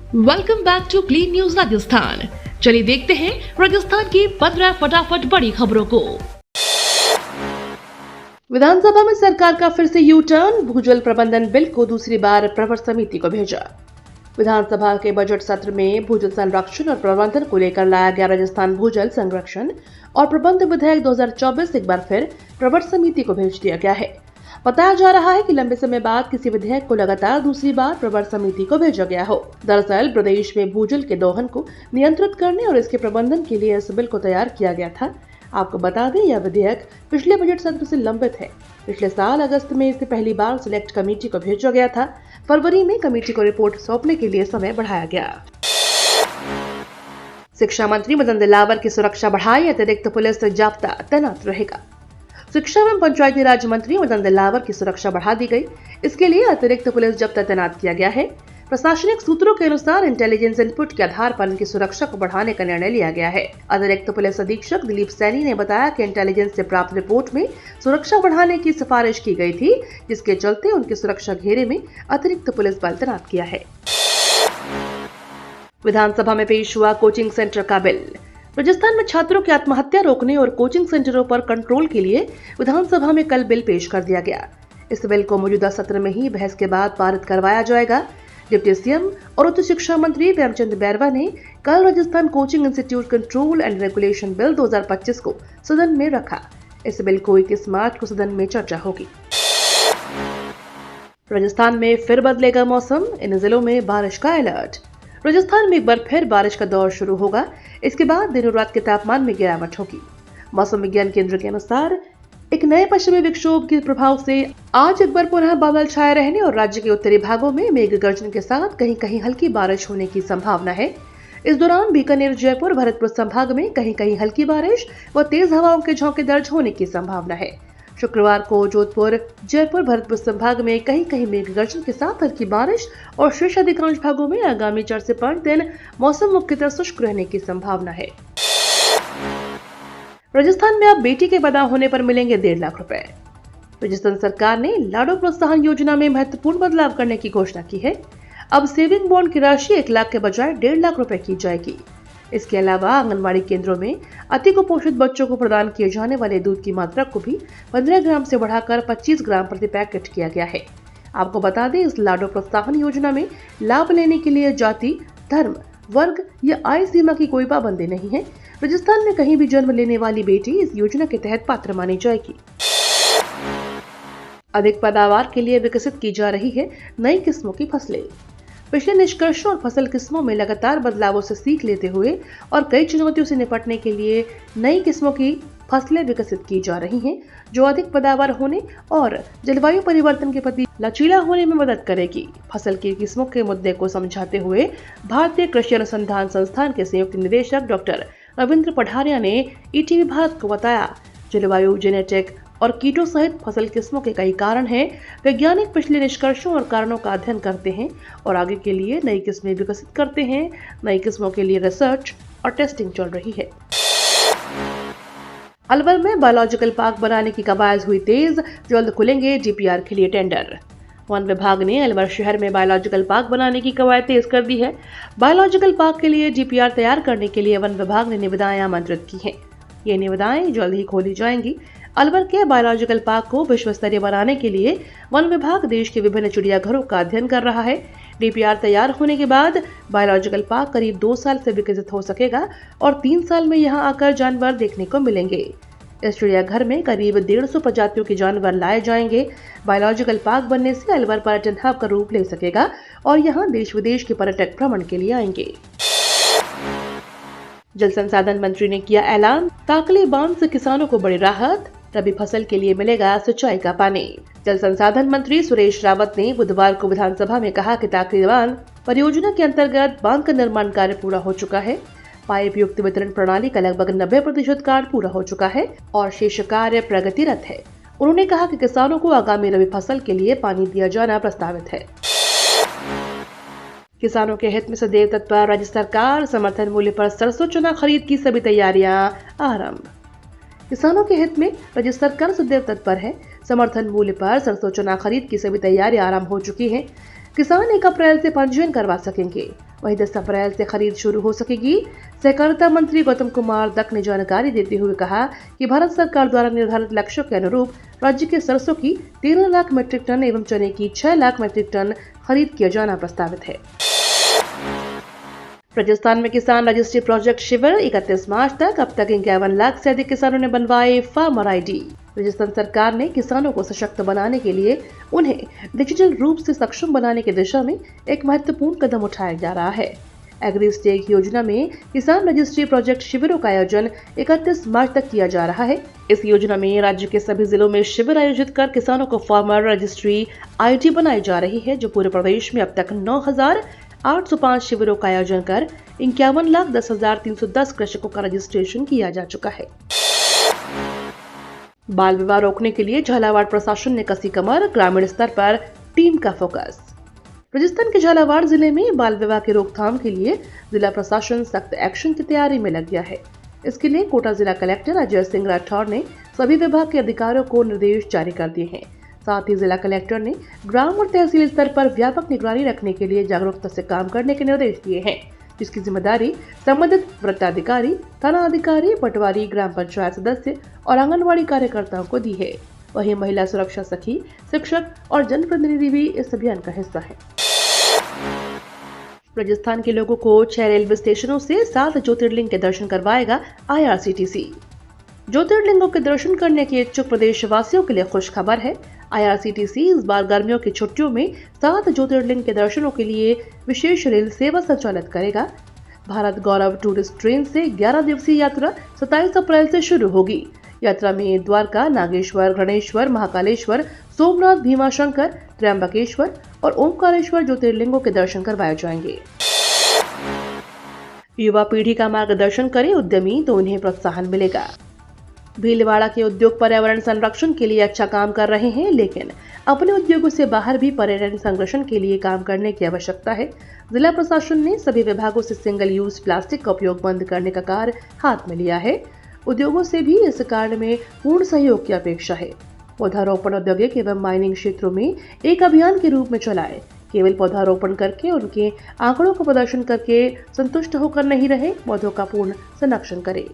Welcome back to clean news Rajasthan. चलिए देखते हैं राजस्थान की 15 फटाफट बड़ी खबरों को। विधानसभा में सरकार का फिर से यू टर्न, भूजल प्रबंधन बिल को दूसरी बार प्रवर समिति को भेजा। विधानसभा के बजट सत्र में भूजल संरक्षण और प्रबंधन को लेकर लाया गया राजस्थान भूजल संरक्षण और प्रबंध विधेयक 2024 एक बार फिर प्रवर समिति को भेज दिया गया है। बताया जा रहा है कि लंबे समय बाद किसी विधेयक को लगातार दूसरी बार प्रवर समिति को भेजा गया हो। दरअसल प्रदेश में भूजल के दोहन को नियंत्रित करने और इसके प्रबंधन के लिए इस बिल को तैयार किया गया था। आपको बता दें, यह विधेयक पिछले बजट सत्र से लंबित है। पिछले साल अगस्त में इसे पहली बार सिलेक्ट कमेटी को भेजा गया था। फरवरी में कमेटी को रिपोर्ट सौंपने के लिए समय बढ़ाया गया। शिक्षा मंत्री मदन दिलावर की सुरक्षा बढ़ाई, अतिरिक्त पुलिस जाब्ता तैनात रहेगा। शिक्षा एवं पंचायती राज मंत्री मदन दिलावर की सुरक्षा बढ़ा दी गई। इसके लिए अतिरिक्त पुलिस जाब्ता तैनात किया गया है। प्रशासनिक सूत्रों के अनुसार इंटेलिजेंस इनपुट के आधार पर इनकी सुरक्षा को बढ़ाने का निर्णय लिया गया है। अतिरिक्त पुलिस अधीक्षक दिलीप सैनी ने बताया कि इंटेलिजेंस से प्राप्त रिपोर्ट में सुरक्षा बढ़ाने की सिफारिश की गई थी, जिसके चलते उनकी सुरक्षा घेरे में अतिरिक्त पुलिस बल तैनात किया है। विधानसभा में पेश हुआ कोचिंग सेंटर का बिल। राजस्थान में छात्रों की आत्महत्या रोकने और कोचिंग सेंटरों पर कंट्रोल के लिए विधानसभा में कल बिल पेश कर दिया गया। इस बिल को मौजूदा सत्र में ही बहस के बाद पारित करवाया जाएगा। डिप्टी सीएम और उच्च शिक्षा मंत्री प्रेमचंद बैरवा ने कल Rajasthan coaching institute control and regulation bill 2025 को सदन में रखा। इस बिल को 21 मार्च को सदन में चर्चा होगी। राजस्थान में फिर बदलेगा मौसम, इन जिलों में बारिश का अलर्ट। राजस्थान में एक बार फिर बारिश का दौर शुरू होगा। इसके बाद दिनों रात के तापमान में गिरावट होगी। मौसम विज्ञान केंद्र के अनुसार एक नए पश्चिमी विक्षोभ के प्रभाव से आज एक बार पुनः बादल छाए रहने और राज्य के उत्तरी भागों में मेघ गर्जन के साथ कहीं कहीं हल्की बारिश होने की संभावना है। इस दौरान बीकानेर, जयपुर, भरतपुर संभाग में कहीं कहीं हल्की बारिश व तेज हवाओं के झोंके दर्ज होने की संभावना है। शुक्रवार को जोधपुर, जयपुर, भरतपुर संभाग में कहीं कहीं मेघ गर्जन के साथ हल्की बारिश और शेष अधिकांश भागों में आगामी 4 से 5 दिन मौसम मुख्यतः शुष्क रहने की संभावना है। राजस्थान में अब बेटी के पैदा होने पर मिलेंगे 1.5 लाख रुपए। राजस्थान सरकार ने लाडो प्रोत्साहन योजना में महत्वपूर्ण बदलाव करने की घोषणा की है। अब सेविंग बॉन्ड की राशि 1 लाख के बजाय 1.5 लाख रुपए की जाएगी। इसके अलावा आंगनबाड़ी केंद्रों में अति कुपोषित बच्चों को प्रदान किए जाने वाले दूध की मात्रा को भी 15 ग्राम से बढ़ाकर 25 ग्राम प्रति पैकेट किया गया है। आपको बता दें, इस लाडो प्रोत्साहन योजना में लाभ लेने के लिए जाति, धर्म, वर्ग या आय सीमा की कोई पाबंदी नहीं है। राजस्थान में कहीं भी जन्म लेने वाली बेटी इस योजना के तहत पात्र मानी जाएगी। अधिक पैदावार के लिए विकसित की जा रही है नई किस्मों की फसलें। पिछले निष्कर्षों और फसल किस्मों में लगातार बदलावों से सीख लेते हुए और कई चुनौतियों से निपटने के लिए नई किस्मों की फसलें विकसित की जा रही हैं, जो अधिक पैदावार होने और जलवायु परिवर्तन के प्रति लचीला होने में मदद करेगी। फसल की किस्मों के मुद्दे को समझाते हुए भारतीय कृषि अनुसंधान संस्थान के संयुक्त निदेशक डॉक्टर रविंद्र पठारिया ने ईटीवी भारत को बताया, जलवायु, जेनेटिक और कीटों सहित फसल किस्मों के कई कारण हैं। वैज्ञानिक पिछले निष्कर्षों और कारणों का अध्ययन करते हैं और आगे के लिए नई किस्में विकसित करते हैं। नई किस्मों के लिए रिसर्च और टेस्टिंग चल रही है। अलवर में बायोलॉजिकल पार्क बनाने की कवायद हुई तेज, जल्द खुलेंगे डीपीआर के लिए टेंडर। वन विभाग ने अलवर शहर में बायोलॉजिकल पार्क बनाने की कवायद तेज कर दी है। बायोलॉजिकल पार्क के लिए डीपीआर तैयार करने के लिए वन विभाग ने निविदाएं आमंत्रित की हैं। ये निविदाएं जल्द ही खोली जाएंगी। अलवर के बायोलॉजिकल पार्क को विश्व स्तरीय बनाने के लिए वन विभाग देश के विभिन्न चिड़ियाघरों का अध्ययन कर रहा है। डीपीआर तैयार होने के बाद बायोलॉजिकल पार्क करीब 2 साल से विकसित हो सकेगा और 3 साल में यहां आकर जानवर देखने को मिलेंगे। इस चिड़ियाघर में करीब 150 प्रजातियों के जानवर लाए जाएंगे। बायोलॉजिकल पार्क बनने से अलवर पर्यटन हब का रूप ले सकेगा और यहां देश विदेश के पर्यटक भ्रमण के लिए आएंगे। जल संसाधन मंत्री ने किया ऐलान, ताकली बांध से किसानों को बड़ी राहत, रबी फसल के लिए मिलेगा सिंचाई का पानी। जल संसाधन मंत्री सुरेश रावत ने बुधवार को विधानसभा में कहा कि ताकली बांध परियोजना के अंतर्गत बांध का निर्माण कार्य पूरा हो चुका है। पाइप युक्त वितरण प्रणाली का लगभग 90% कार्य पूरा हो चुका है और शेष कार्य प्रगतिरत है। उन्होंने कहा कि किसानों को आगामी रबी फसल के लिए पानी दिया जाना प्रस्तावित है। किसानों के हित में सदैव तत्पर राज्य सरकार, समर्थन मूल्य पर सरसों चना खरीद की सभी तैयारियां आरंभ। किसानों के हित में राज्य सरकार सदैव तत्पर है। समर्थन मूल्य पर सरसों चना खरीद की सभी तैयारियां आरंभ हो चुकी हैं। किसान 1 अप्रैल से पंजीयन करवा सकेंगे। वहीं 10 अप्रैल से खरीद शुरू हो सकेगी। सहकारिता मंत्री गौतम कुमार दत्त ने जानकारी देते हुए कहा कि भारत सरकार द्वारा निर्धारित लक्ष्यों के अनुरूप राज्य के सरसों की 13 लाख मीट्रिक टन एवं चने की 6 लाख मीट्रिक टन खरीद किया जाना प्रस्तावित है। राजस्थान में किसान रजिस्ट्री प्रोजेक्ट शिविर 31 मार्च तक। अब तक 51 लाख से अधिक किसानों ने बनवाए फार्मर आईडी। राजस्थान सरकार ने किसानों को सशक्त बनाने के लिए उन्हें डिजिटल रूप से सक्षम बनाने की दिशा में एक महत्वपूर्ण कदम उठाया जा रहा है। एग्री स्टेक योजना में किसान रजिस्ट्री प्रोजेक्ट शिविरों का आयोजन 31 मार्च तक किया जा रहा है। इस योजना में राज्य के सभी जिलों में शिविर आयोजित कर किसानों को फार्मर रजिस्ट्री आईडी बनाई जा रही है, जो पूरे प्रदेश में अब तक 9,805 शिविरों का आयोजन कर 51,10,310 कृषकों का रजिस्ट्रेशन किया जा चुका है। बाल विवाह रोकने के लिए झालावाड़ प्रशासन ने कसी कमर। ग्रामीण स्तर पर टीम का फोकस। राजस्थान के झालावाड़ जिले में बाल विवाह की रोकथाम के लिए जिला प्रशासन सख्त एक्शन की तैयारी में लग गया है। इसके लिए कोटा जिला कलेक्टर अजय सिंह राठौर ने सभी विभाग के अधिकारियों को निर्देश जारी कर दिए हैं। साथ ही जिला कलेक्टर ने ग्राम और तहसील स्तर पर व्यापक निगरानी रखने के लिए जागरूकता से काम करने के निर्देश दिए हैं, जिसकी जिम्मेदारी संबंधित वृत्ताधिकारी, थाना अधिकारी, पटवारी, ग्राम पंचायत सदस्य और आंगनबाड़ी कार्यकर्ताओं को दी है। वहीं महिला सुरक्षा सखी, शिक्षक और जनप्रतिनिधि भी इस अभियान का हिस्सा है। राजस्थान के लोगों को 6 रेलवे स्टेशनों से 7 ज्योतिर्लिंग के दर्शन करवाएगा IRCTC। ज्योतिर्लिंगों के दर्शन करने के इच्छुक प्रदेशवासियों के लिए खुश खबर है। IRCTC इस बार गर्मियों की छुट्टियों में 7 ज्योतिर्लिंग के दर्शनों के लिए विशेष रेल सेवा संचालित करेगा। भारत गौरव टूरिस्ट ट्रेन से 11 दिवसीय यात्रा 27 अप्रैल से शुरू होगी। यात्रा में द्वारका, नागेश्वर, गणेश्वर, महाकालेश्वर, सोमनाथ, भीमाशंकर, त्र्यंबकेश्वर और ओमकारेश्वर ज्योतिर्लिंगों के दर्शन करवाए जाएंगे। युवा पीढ़ी का मार्गदर्शन करे उद्यमी तो उन्हें प्रोत्साहन मिलेगा। भीलवाड़ा के उद्योग पर्यावरण संरक्षण के लिए अच्छा काम कर रहे हैं, लेकिन अपने उद्योगों से बाहर भी पर्यावरण संरक्षण के लिए काम करने की आवश्यकता है। जिला प्रशासन ने सभी विभागों से सिंगल यूज प्लास्टिक का उपयोग बंद करने का कार्य हाथ में लिया है। उद्योगों से भी इस कार्य में पूर्ण सहयोग की अपेक्षा है। पौधारोपण औद्योगिक एवं माइनिंग क्षेत्रों में एक अभियान के रूप में चलाए। केवल पौधारोपण करके उनके आंकड़ों का प्रदर्शन करके संतुष्ट होकर नहीं रहे, पौधों का पूर्ण संरक्षण करें।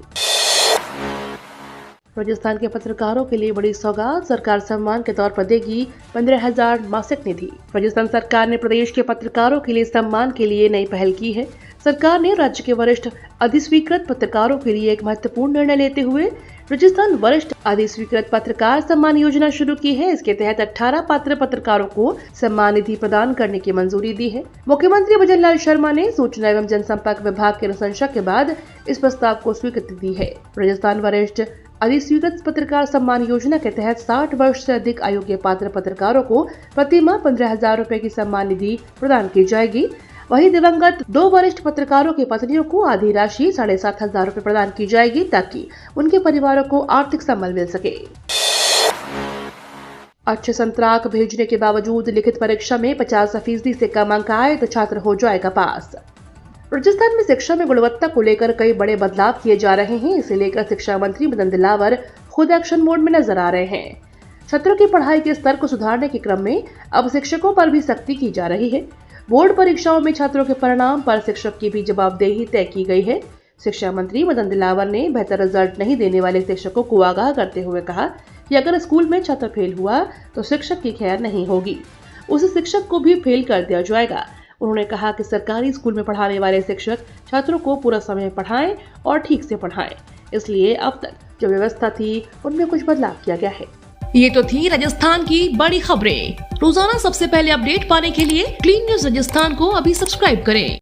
राजस्थान के पत्रकारों के लिए बड़ी सौगात। सरकार सम्मान के तौर पर देगी 15,000 मासिक निधि। राजस्थान सरकार ने प्रदेश के पत्रकारों के लिए सम्मान के लिए नई पहल की है। सरकार ने राज्य के वरिष्ठ अधिस्वीकृत पत्रकारों के लिए एक महत्वपूर्ण निर्णय लेते हुए राजस्थान वरिष्ठ अधिस्वीकृत पत्रकार सम्मान योजना शुरू की है। इसके तहत 18 पात्र पत्रकारों को सम्मान निधि प्रदान करने की मंजूरी दी है। मुख्यमंत्री भजन लाल शर्मा ने सूचना एवं जनसंपर्क विभाग की अनुशंसा के बाद इस प्रस्ताव को स्वीकृति दी है। राजस्थान वरिष्ठ अधिस्वीकृत पत्रकार सम्मान योजना के तहत 60 वर्ष से अधिक आयु के पात्र पत्रकारों को प्रति माह 15,000 रुपए की सम्मान निधि प्रदान की जाएगी। वहीं दिवंगत 2 वरिष्ठ पत्रकारों की पत्नियों को आधी राशि 7,500 रुपए प्रदान की जाएगी, ताकि उनके परिवारों को आर्थिक संबल मिल सके। अच्छे संतराक भेजने के बावजूद लिखित परीक्षा में 50% से कम अंक आए तो छात्र हो जाएगा पास। राजस्थान में शिक्षा में गुणवत्ता को लेकर कई बड़े बदलाव किए जा रहे हैं। इसे लेकर शिक्षा मंत्री मदन दिलावर खुद एक्शन मोड में नजर आ रहे हैं। छात्रों की पढ़ाई के स्तर को सुधारने के क्रम में अब शिक्षकों पर भी सख्ती की जा रही है। बोर्ड परीक्षाओं में छात्रों के परिणाम पर शिक्षक की भी जवाबदेही तय की गई है। शिक्षा मंत्री मदन दिलावर ने बेहतर रिजल्ट नहीं देने वाले शिक्षकों को आगाह करते हुए कहा कि अगर स्कूल में छात्र फेल हुआ तो शिक्षक की खैर नहीं होगी, उस शिक्षक को भी फेल कर दिया जाएगा। उन्होंने कहा कि सरकारी स्कूल में पढ़ाने वाले शिक्षक छात्रों को पूरा समय पढ़ाएं और ठीक से पढ़ाएं। इसलिए अब तक जो व्यवस्था थी उनमें कुछ बदलाव किया गया है। ये तो थी राजस्थान की बड़ी खबरें। रोजाना सबसे पहले अपडेट पाने के लिए क्लीन न्यूज राजस्थान को अभी सब्सक्राइब करें।